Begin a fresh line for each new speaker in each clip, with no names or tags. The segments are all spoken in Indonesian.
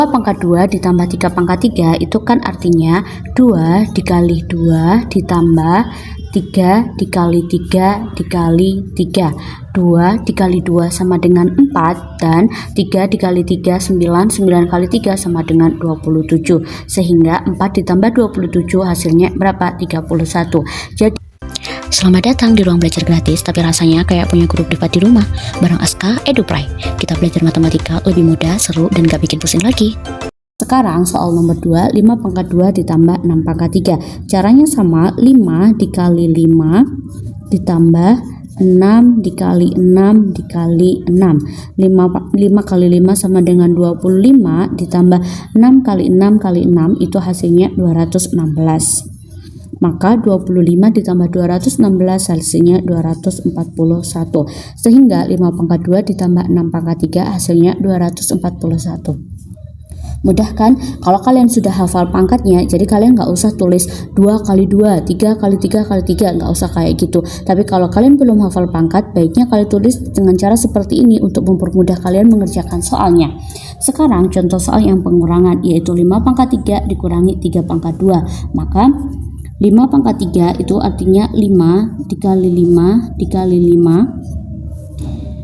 2 pangkat 2 ditambah 3 pangkat 3 itu kan artinya 2 dikali 2 ditambah 3 dikali 3 dikali 3. 2 dikali 2 sama dengan 4 dan 3 dikali 3 9, 9 kali 3 sama dengan 27. Sehingga 4 ditambah 27 hasilnya berapa? 31. Jadi
Selamat datang di ruang belajar gratis, tapi rasanya kayak punya guru privat di rumah. Bareng Aska EduPray. Kita belajar matematika lebih mudah, seru, dan gak bikin pusing lagi.
sekarang soal nomor 2, 5 pangkat 2 ditambah 6 pangkat 3. Caranya sama, 5 dikali 5 ditambah 6 dikali 6 dikali 6. 5 kali 5 sama dengan 25 ditambah 6 kali 6 kali 6 itu hasilnya 216. Maka 25 ditambah 216 hasilnya 241. Sehingga 5 pangkat 2 ditambah 6 pangkat 3 hasilnya 241. Mudah kan? Kalau kalian sudah hafal pangkatnya, jadi kalian nggak usah tulis 2 kali 2, 3 kali 3 kali 3, nggak usah kayak gitu. Tapi kalau kalian belum hafal pangkat, baiknya kalian tulis dengan cara seperti ini untuk mempermudah kalian mengerjakan soalnya. Sekarang contoh soal yang pengurangan, yaitu 5 pangkat 3 dikurangi 3 pangkat 2. Maka 5 pangkat 3 itu artinya 5 dikali 5 dikali 5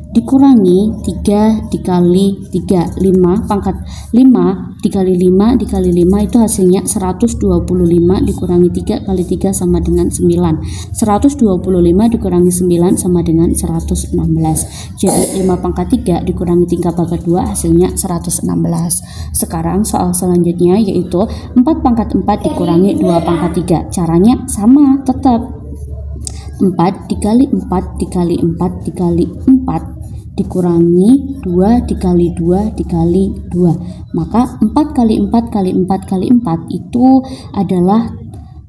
dikurangi 3 dikali 3. 5 pangkat 5 dikali 5 dikali 5 itu hasilnya 125 dikurangi 3 kali 3 sama dengan 9. 125 dikurangi 9 sama dengan 116. Jadi 5 pangkat 3 dikurangi 3 pangkat 2 hasilnya 116. Sekarang soal selanjutnya yaitu 4 pangkat 4 dikurangi 2 pangkat 3. Caranya sama tetap. 4 dikali 4 dikali 4 dikali 4 dikurangi 2 dikali 2 dikali 2. Maka 4 kali 4 kali 4 kali 4 itu adalah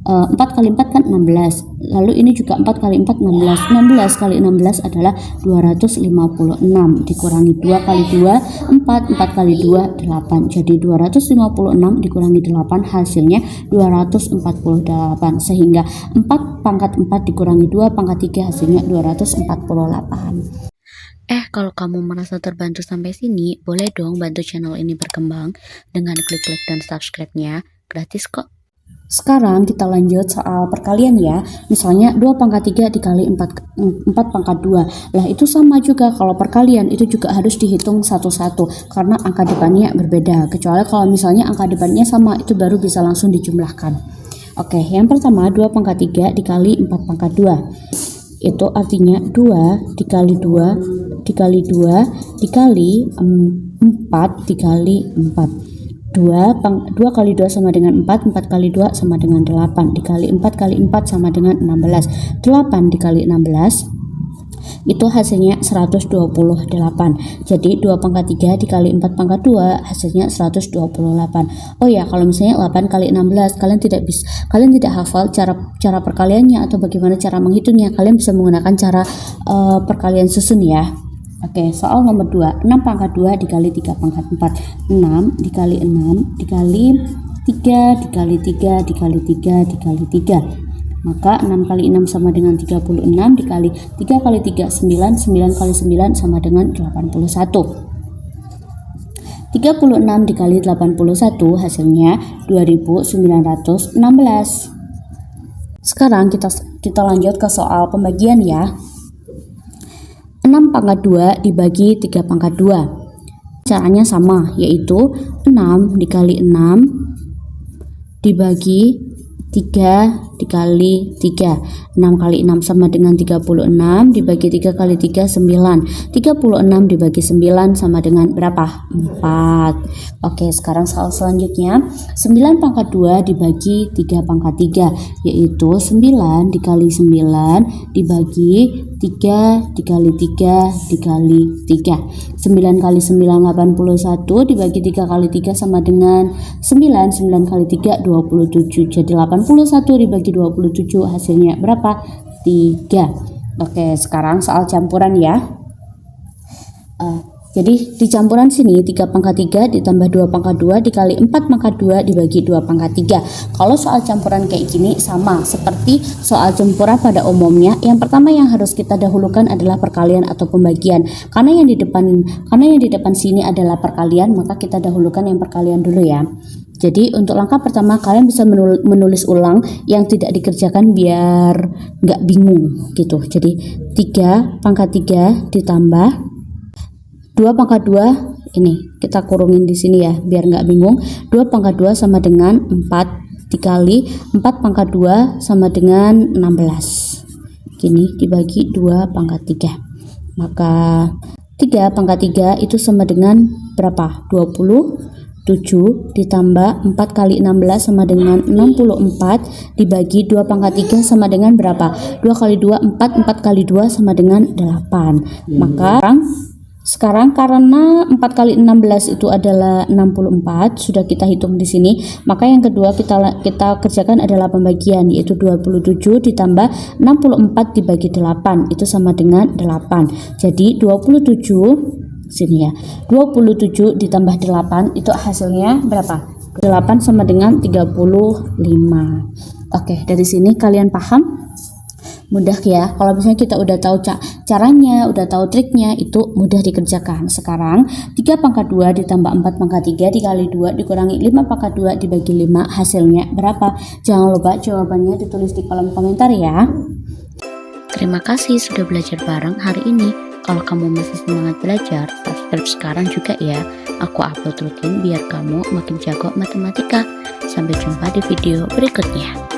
4 kali 4 kan 16. Lalu ini juga 4 kali 4 16. 16 kali 16 adalah 256 dikurangi 2 kali 2 4. 4 kali 2 8. Jadi 256 dikurangi 8 hasilnya 248. Sehingga 4 pangkat 4 dikurangi 2 pangkat 3 hasilnya 248.
Kalau kamu merasa terbantu sampai sini, boleh dong bantu channel ini berkembang dengan klik like dan subscribe-nya. Gratis kok.
Sekarang kita lanjut soal perkalian ya. Misalnya 2 pangkat 3 dikali 4 pangkat 2. Lah itu sama juga, kalau perkalian itu juga harus dihitung satu-satu karena angka depannya berbeda. Kecuali kalau misalnya angka depannya sama, itu baru bisa langsung dijumlahkan. Oke, yang pertama 2 pangkat 3 dikali 4 pangkat 2. Itu artinya 2 dikali 2 dikali 2 dikali 4 dikali 4. 2 kali 2 sama dengan 4. 4 kali 2 sama dengan 8. Dikali 4 kali 4 sama dengan 16. 8 dikali 16 itu hasilnya 128. Jadi 2 pangkat 3 dikali 4 pangkat 2 hasilnya 128. Oh ya, kalau misalnya 8 kali 16 kalian tidak hafal cara perkaliannya atau bagaimana cara menghitungnya, kalian bisa menggunakan cara perkalian susun ya. Oke, soal nomor 2. 6 pangkat 2 dikali 3 pangkat 4. 6 dikali 6 dikali 3 dikali 3 dikali 3 dikali 3. Maka 6 kali 6 sama dengan 36 dikali 3 kali 3 9. 9 kali 9 sama dengan 81. 36 dikali 81 hasilnya 2916. Sekarang kita lanjut ke soal pembagian ya. 6 pangkat 2 dibagi 3 pangkat 2. Caranya sama, yaitu 6 dikali 6 dibagi 3 dikali 3. 6 kali 6 sama dengan 36 dibagi 3 kali 3 9. 36 dibagi 9 sama dengan berapa? 4. Oke, sekarang soal selanjutnya 9 pangkat 2 dibagi 3 pangkat 3, yaitu 9 dikali 9 dibagi 3 dikali 3 dikali 3. 9 kali 9 81 dibagi 3 kali 3 sama dengan 9. 9 kali 3 27. Jadi 81 dibagi 27 hasilnya berapa? 3. Oke, sekarang soal campuran ya. Jadi di campuran sini 3 pangkat 3 ditambah 2 pangkat 2 dikali 4 pangkat 2 dibagi 2 pangkat 3. Kalau soal campuran kayak gini sama seperti soal campuran pada umumnya. Yang pertama yang harus kita dahulukan adalah perkalian atau pembagian. Karena yang di depan sini adalah perkalian, maka kita dahulukan yang perkalian dulu ya. Jadi untuk langkah pertama kalian bisa menulis ulang yang tidak dikerjakan biar nggak bingung gitu. Jadi 3 pangkat 3 ditambah 2 pangkat 2, ini kita kurungin di sini ya biar nggak bingung. 2 pangkat 2 sama dengan 4 dikali 4 pangkat 2 sama dengan 16. Gini dibagi 2 pangkat 3. Maka 3 pangkat 3 itu sama dengan berapa? 27 ditambah 4 kali 16 sama dengan 64 dibagi 2 pangkat 3 sama dengan berapa? 2 kali 2 4, 4 kali 2 sama dengan 8. Maka sekarang karena 4 kali 16 itu adalah 64, sudah kita hitung di sini, maka yang kedua kita kerjakan adalah pembagian, yaitu 27 ditambah 64 dibagi 8 itu sama dengan 8. Jadi 27 sini ya. 27 ditambah 8 itu hasilnya berapa? 8 sama dengan 35. Oke, dari sini kalian paham? Mudah ya, kalau misalnya kita udah tahu caranya, udah tahu triknya, itu mudah dikerjakan. Sekarang 3 pangkat 2 ditambah 4 pangkat 3 dikali 2 dikurangi 5 pangkat 2 dibagi 5 hasilnya berapa? Jangan lupa jawabannya ditulis di kolom komentar ya.
Terima kasih sudah belajar bareng hari ini. Kalau kamu masih semangat belajar, subscribe sekarang juga ya. Aku upload rutin biar kamu makin jago matematika. Sampai jumpa di video berikutnya.